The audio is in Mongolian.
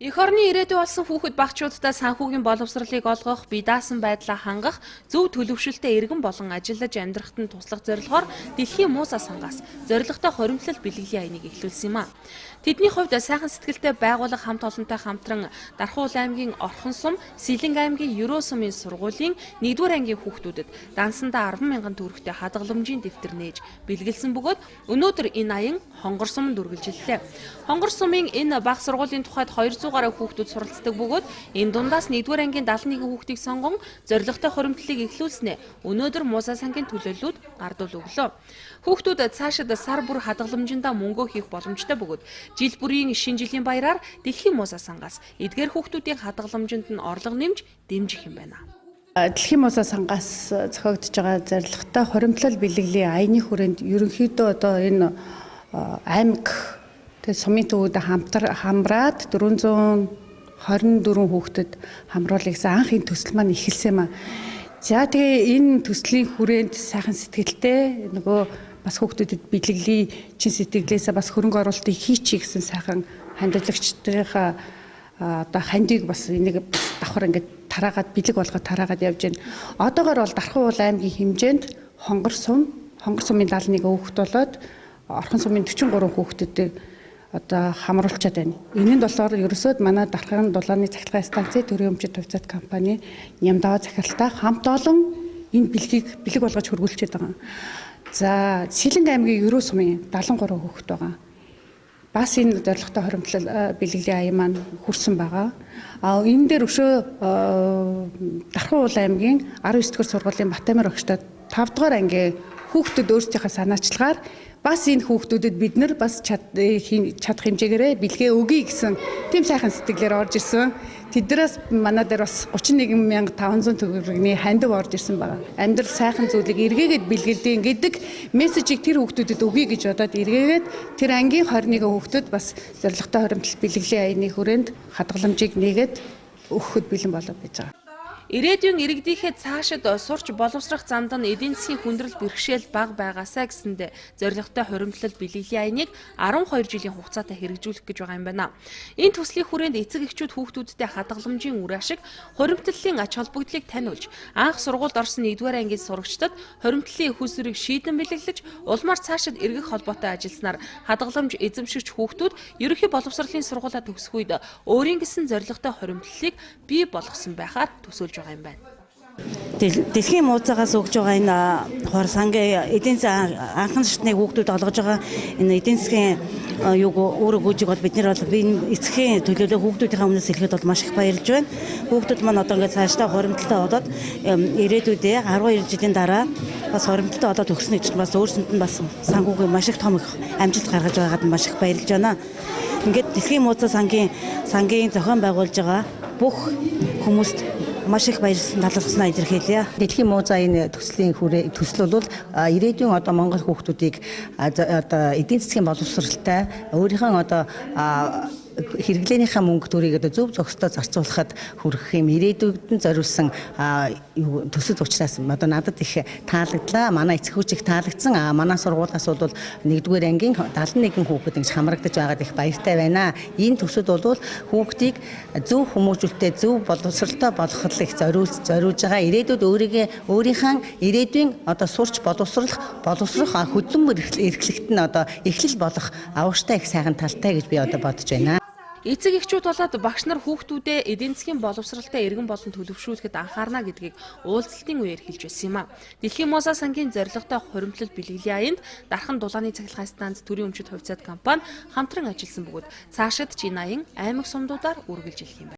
Эх орны ирээдүй болсон хүүхэд багчуудтай санхүүгийн боловсролыг олгох, бие даасан байдлаа хангах, зөв төлөвшөлтөд иргэн болон ажиллаж амьдрахад нь туслах зорилгоор Дэлхийн Мууза сангаас зорилготой хоримтлал бэлгэлийн аяныг эхлүүлсэн юм а. Тэдний хувьд сайхан сэтгэлтэй байгууллага хамт олонтой хамтран Дархуул аймгийн Орхон сум, Сэлэнг аймгийн Ерөө сумын сургуулийн 1-р ангийн хүүхдүүдэд дансандаа 10 мянган төгрөгтэй хадгаламжийн дэвтэр нээж бэлгэлсэн бөгөөд өнөөдөр энэ аян Хонгор сумд үргэлжиллээ. Хонгор сумын энэ бага сургуулийн тухайд 200 гаруй хүүхдүүд суралцдаг бөгөөд энэ дундаас 1-р ангийн 71 хүүхдийг сонгон зорилготой хоримтлалыг эхлүүлснээр өнөөдөр Мууза сангийн төлөөллүүд гардуул өглөө. Хүүхдүүд цаашид сар бүр хадгаламжиндаа мөнгөө хийх боломжтой бөгөөд жил бүрийн шинэ жилийн баяраар Дэлхийн Мууза сангаас эдгээр хүүхдүүдийн хадгаламжинд нь орлого нэмж дэмжих юм байна. Дэлхийн Мууза сангаас зохиогдож байгаа зорилготой хоримтлал бэлгэлийн аяны хүрээнд ерөнхийдөө одоо энэ аймаг сумын төвөд хамраад 424 хүүхдэд хамруулах гэсэн анх энэ төсөл маань эхэлсэн юм а. За тэгээ энэ төслийн хүрээнд сайхан сэтгэлтэй нөгөө бас хүүхдүүдэд бэлгэлийн чин сэтгэлээсээ бас хөрөнгө оруулалтыг хийчих гэсэн сайхан хандлагчдынхаа одоо хандийг бас энийг давхар ингээд тараагаад бэлэг болгоод тараагаад явж байна. Одоогоор бол Дархуул аймгийн хэмжээнд Хонгор сумын 71 хүүхэд болоод Орхон сумын 43 хүүхдэд одоо хамруулчаад байна. Энэнд болохоор ерөөсөөд манай Дархан дулааны цахилгаан станцын төрийн өмчит хувьцаат компани Нямдава захиралтай хамт олон энэ бэлэг болгож хөргүүлчихэд байгаа. За Сэлэнг аймгийн Ерөө сумын 73 хүүхэд байгаа. Бас энэ зорилготой хоримтлал бэлгэлийн аян маань хүрсэн байгаа. Энэ дээр өшөө Дархуул аймгийн 19-р сургуулийн Батамир багштай 5-р ангийн хүүхдүүд өөрсдийнхөө санаачлагаар бас энэ хүүхдүүдэд бид нар бас чадах хэмжээгээр бэлгээ өгье гэсэн тийм сайхан сэтгэлээр орж ирсэн. Тэднээс манай дээр бас 31500 төгрөгийн хандив орж ирсэн байна. Амьдрал сайхан зүйлийг эргээгээд бэлгэлдэг гэдэг мессежийг тэр хүүхдүүдэд өгье гэж бодоод эргээгээд тэр ангийн 21 хүүхдүүд бас зорилготой хоримтлал бэлгэлийн аяны хүрээнд хадгаламжийг нээгээд өгөхөд бэлэн болоод байж байгаа. Ирээдүйн иргэдийнхээ цаашид сурч боловсрох замд нь эдийн засгийн хүндрэл бэрхшээл бага байгаасаа гэсэндэ зорилготой хоримтлал бэлгэлийн аяныг 12 жилийн хугацаатай хэрэгжүүлэх гэж байгаа юм байна. Энэ төслийн хүрээнд эцэг эхчүүд хүүхдүүдтэй хадгаламжийн үр ашиг, хоримтлалын ач холбогдлыг таниулж, анх сургуульд орсон 1-р ангийн сурагчдад хоримтлалын эх үүсвэрийг шийдэн бэлэглэж, улмаар цаашид эргэх холбоотой ажилласнаар хадгаламж эзэмшигч хүүхдүүд ерөнхий боловсролын сургуулаа төгсөх үед өөрийн гэсэн зорилготой хоримтлалыг бий болгосон байхаар төсөөлж байгаа юм байна. Дэлхийн Муузагаас өгж байгаа энэ хор сангийн эдийн засгийн анхан шатны хүүхдүүд олгож байгаа энэ эдийн засгийн өөрөө гүйжиг бол бид нар бол эцгийн төлөөлөө хүүхдүүдийн өмнөөс хэлэхэд бол маш их баярлж байна. Хүүхдүүд маань одоо ингээд цаашдаа хоримтлалтай болоод ирээдүйдээ 12 жилийн дараа бас хоримтлалтай болоод өгснө гэж бас өөрсөнд нь бас санхүүгийн маш их том амжилт гаргаж байгаад маш их баярлж байна. Ингээд Дэлхийн Мууза сангийн зохион байгуулж байгаа бүх хүмүүст маш их баярлсан талархснаа илэрхийлье. Дэлхийн Мууза энэ төсөл бол ирээдүйн одоо Монгол хүүхдүүдийг одоо эдийн засгийн боловсралтай өөрийнхөө одоо хэрэглээнийхээ мөнгө төрийг одоо зөв зохистой зарцуулахад хүрэх юм ирээдүйд нь зориулсан төсөл учраас одоо надад их таалагдлаа. Манай эцэг хүүчиг таалагдсан. Манай сургуулиас бол 1-р ангийн 71 хүүхэд ингэж хамрагдаж байгаад их баяртай байна. Энэ төсөл бол хүүхдийг зөв хүмүүжүүлэлттэй зөв боловсралтай болгоход их зориулж байгаа. Ирээдүйд өөрийнхөө ирээдүйн одоо сурч боловсрох хөдөлмөр эрхлэлт нь одоо эхлэл болох авууштай их сайхан талтай гэж би одоо бодож байна. Эцэг эхчүүд болоод багш нар хүүхдүүдээ эдийн засгийн боловсралтай иргэн болон төлөвшүүлэхэд анхаарна гэдгийг уулзалтын үеэр хэлж байсан юм а. Дэлхийн Мууза сангийн зорилготой хоримтлал бэлгэлийн аянд Дархан дулааны цахилгаан станц төрийн өмчит хувьцаат компани хамтран ажилласан бөгөөд цаашид энэ аян аймаг сумдуудаар үргэлжилэх юм байна.